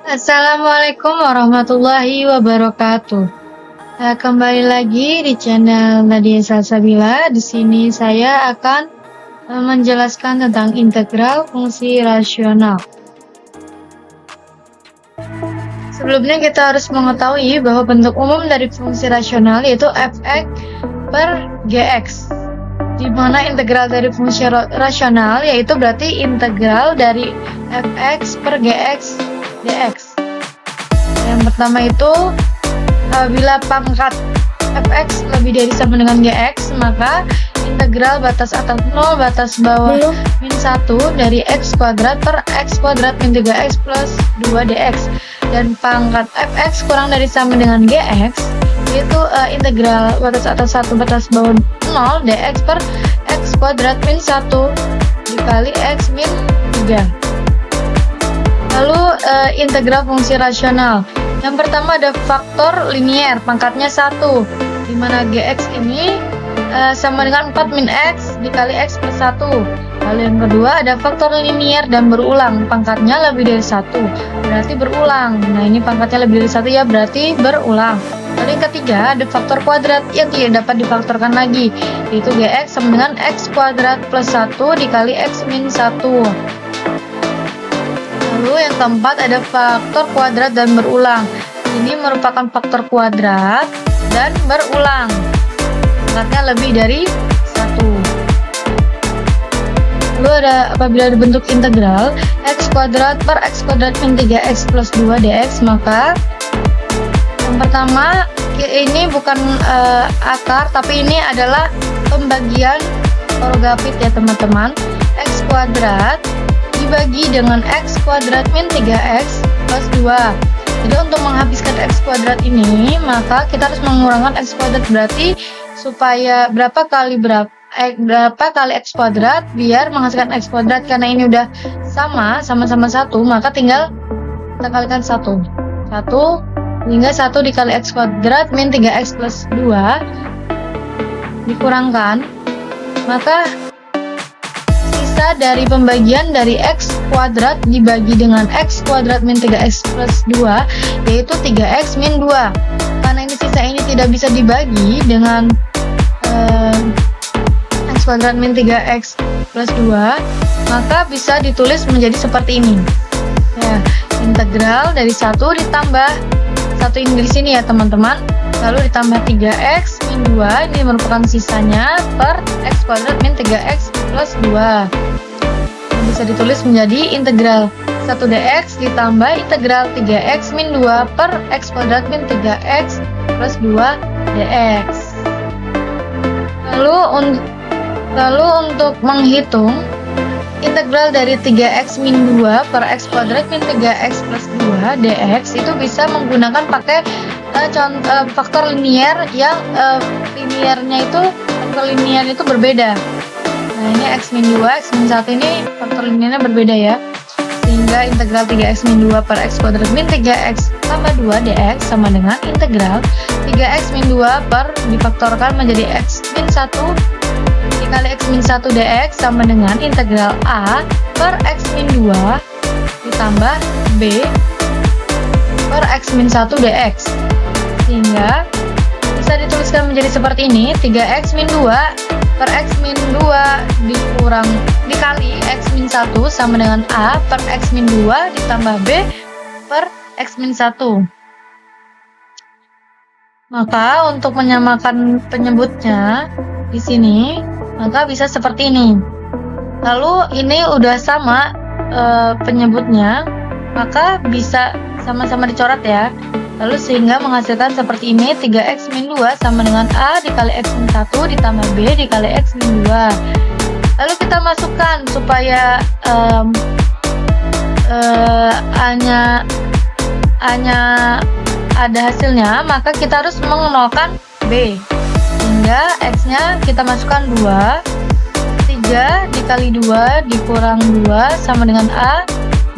Assalamualaikum warahmatullahi wabarakatuh. Kembali lagi di channel Nadia Salsabila. Di sini saya akan menjelaskan tentang integral fungsi rasional. Sebelumnya kita harus mengetahui bahwa bentuk umum dari fungsi rasional yaitu fx per gx, di mana integral dari fungsi rasional yaitu berarti integral dari fx per gx dx. Yang pertama itu bila pangkat fx lebih dari sama dengan gx, maka integral batas atas 0 batas bawah min 1 dari x kuadrat per x kuadrat min 3x plus 2 dx, dan pangkat fx kurang dari sama dengan gx yaitu integral batas atas 1 batas bawah 0 dx per x kuadrat min 1 dikali x min 3. Lalu integral fungsi rasional. Yang pertama ada faktor linier, pangkatnya 1, di mana gx ini sama dengan 4 min x dikali x plus 1. Lalu yang kedua ada faktor linier dan berulang, pangkatnya lebih dari 1, berarti berulang. Nah, ini pangkatnya lebih dari 1 ya, berarti berulang. Lalu yang ketiga ada faktor kuadrat yang tidak dapat difaktorkan lagi, yaitu gx sama dengan x kuadrat plus 1 dikali x min 1. Lalu yang keempat ada faktor kuadrat dan berulang. Ini merupakan faktor kuadrat dan berulang, pangkatnya lebih dari 1. Lalu ada apabila ada bentuk integral x kuadrat per x kuadrat min 3x plus 2 dx, maka yang pertama ini bukan akar, tapi ini adalah pembagian Avogadro ya teman-teman. X kuadrat dibagi dengan x kuadrat min 3x plus 2. Jadi untuk menghabiskan x kuadrat ini, maka kita harus mengurangkan x kuadrat, berarti supaya berapa kali x kuadrat biar menghasilkan x kuadrat. Karena ini udah sama-sama 1, maka tinggal kita kalikan 1 hingga 1 dikali x kuadrat min 3x plus 2 dikurangkan, maka sisa dari pembagian dari x kuadrat dibagi dengan x kuadrat min 3x plus 2 yaitu 3x min 2. Karena ini sisa ini tidak bisa dibagi dengan x kuadrat min 3x plus 2, maka bisa ditulis menjadi seperti ini ya, integral dari 1 ditambah 1 ini di sini ya teman-teman, lalu ditambah 3x min 2, ini merupakan sisanya, per x kuadrat min 3x plus 2. Yang bisa ditulis menjadi integral 1 dx ditambah integral 3x min 2 per x kuadrat min 3x plus 2 dx. Lalu untuk menghitung integral dari 3x min 2 per x kuadrat min 3x plus 2 dx itu bisa menggunakan pakai faktor linier yang faktor linier itu berbeda. Nah, ini x min 2, x min 1 ini faktor liniernya berbeda ya. Sehingga integral 3x min 2 per x kuadrat min 3x tambah 2 dx sama dengan integral 3x min 2 per difaktorkan menjadi x min 1 dikali x min 1 dx sama dengan integral a per x min 2 ditambah b per x min 1 dx. Sehingga bisa dituliskan menjadi seperti ini, 3x min 2 per x min 2 dikali x min 1 sama dengan a per x min 2 ditambah b per x min 1. Maka untuk menyamakan penyebutnya di sini, maka bisa seperti ini. Lalu ini udah sama penyebutnya, maka bisa sama-sama dicoret ya. Lalu sehingga menghasilkan seperti ini, 3x min 2 sama dengan a dikali x min 1 ditambah b dikali x min 2. Lalu kita masukkan supaya A-nya ada hasilnya, maka kita harus mengenolkan b. Sehingga x-nya kita masukkan 2, 3 dikali 2 dikurang 2 sama dengan a,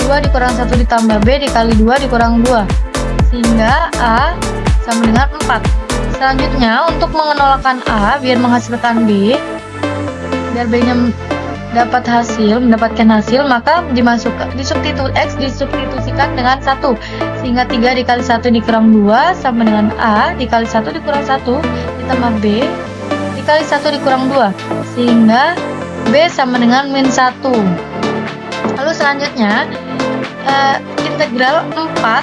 2 dikurang 1 ditambah b dikali 2 dikurang 2. Sehingga A sama dengan 4. Selanjutnya untuk mengenolkan A biar menghasilkan B, biar B-nya mendapatkan hasil, maka disubstitusikan dengan 1, sehingga 3 dikali 1 dikurang 2 sama dengan A dikali 1 dikurang 1 ditambah B dikali 1 dikurang 2, sehingga B sama dengan min 1. Lalu selanjutnya integral 4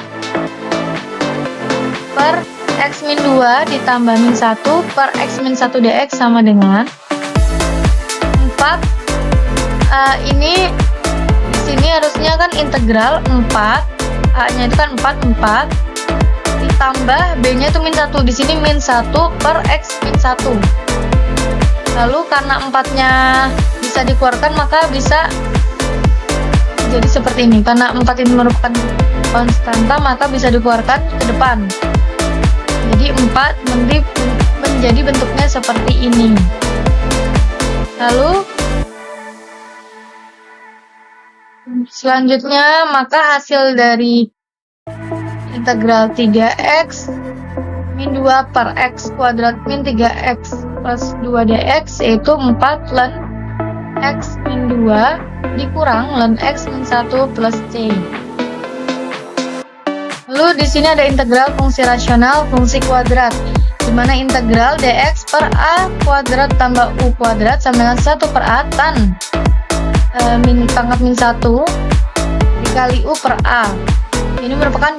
per X min 2 ditambah min 1 per X min 1 dx sama dengan 4. Ini di sini harusnya kan integral 4, A-nya itu kan 4 ditambah B-nya itu min 1. Di sini min 1 per X min 1. Lalu karena 4-nya bisa dikeluarkan, maka bisa jadi seperti ini. Karena 4 ini merupakan konstanta, maka bisa dikeluarkan ke depan. Jadi 4 menjadi bentuknya seperti ini. Lalu selanjutnya, maka hasil dari integral 3x min 2 per x kuadrat min 3x plus 2 dx yaitu 4 ln x min 2 dikurang ln x min 1 plus c. Lalu di sini ada integral fungsi rasional fungsi kuadrat, di mana integral dx per a kuadrat tambah u kuadrat sama dengan 1 per a tan pangkat min 1 dikali u per a. Ini merupakan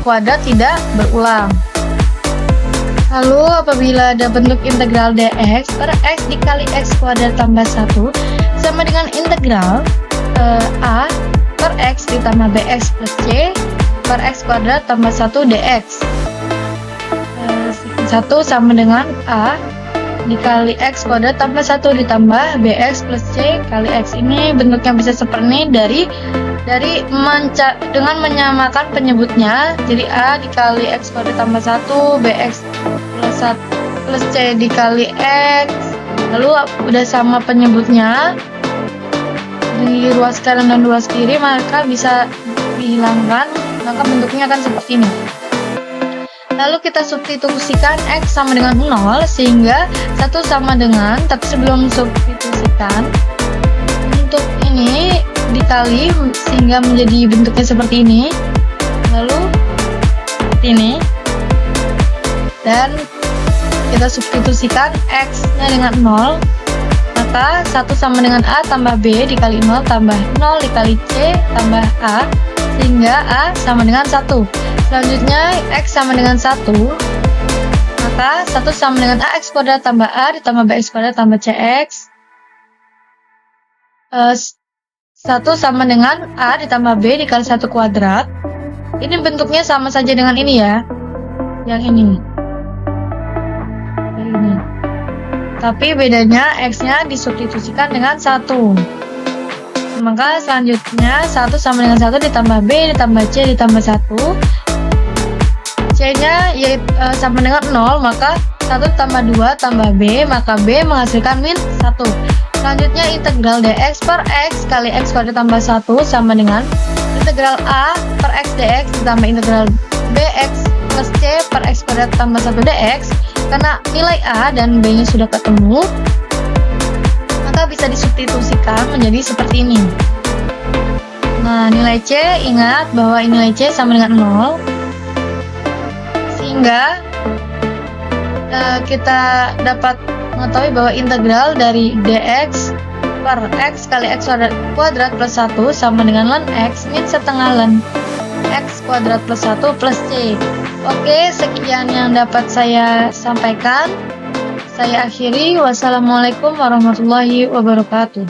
kuadrat tidak berulang. Lalu apabila ada bentuk integral dx per x dikali x kuadrat tambah 1 sama dengan integral a per x ditambah bx plus c per x kuadrat tambah 1 dx. 1 sama dengan a dikali x kuadrat tambah 1 ditambah bx plus c kali x. Ini bentuknya bisa seperti ini dengan menyamakan penyebutnya. Jadi a dikali x kuadrat tambah 1 bx plus c dikali x. Lalu udah sama penyebutnya di ruas kanan dan ruas kiri, maka bisa dihilangkan, maka bentuknya akan seperti ini. Lalu kita substitusikan x sama dengan 0 sehingga 1 sama dengan, tapi sebelum substitusikan untuk ini dikali sehingga menjadi bentuknya seperti ini. Lalu seperti ini. Dan kita substitusikan x-nya dengan 0, maka 1 sama dengan a tambah b dikali 0 tambah 0 dikali c tambah a sehingga a sama dengan 1. Selanjutnya x sama dengan 1, maka 1 sama dengan ax kuadrat tambah a ditambah bx kuadrat tambah cx. 1 sama dengan a ditambah b dikali 1 kuadrat. Ini bentuknya sama saja dengan ini ya, yang ini. Tapi bedanya x-nya disubstitusikan dengan 1. Maka selanjutnya 1 sama dengan 1 ditambah b ditambah c ditambah 1. C-nya sama dengan 0, maka 1 tambah 2 tambah b, maka b menghasilkan min 1. Selanjutnya integral dx per x kali x kuadrat tambah 1 sama dengan integral a per x dx ditambah integral bx plus c per x kuadrat tambah 1 dx. Karena nilai a dan b nya sudah ketemu, maka bisa disubstitusikan menjadi seperti ini. Nah, nilai c, ingat bahwa nilai c sama dengan 0, sehingga kita dapat mengetahui bahwa integral dari dx per x kali x kuadrat plus 1 sama dengan ln x min setengah ln x kuadrat plus 1 plus c. Oke, sekian yang dapat saya sampaikan. Saya akhiri. Wassalamualaikum warahmatullahi wabarakatuh.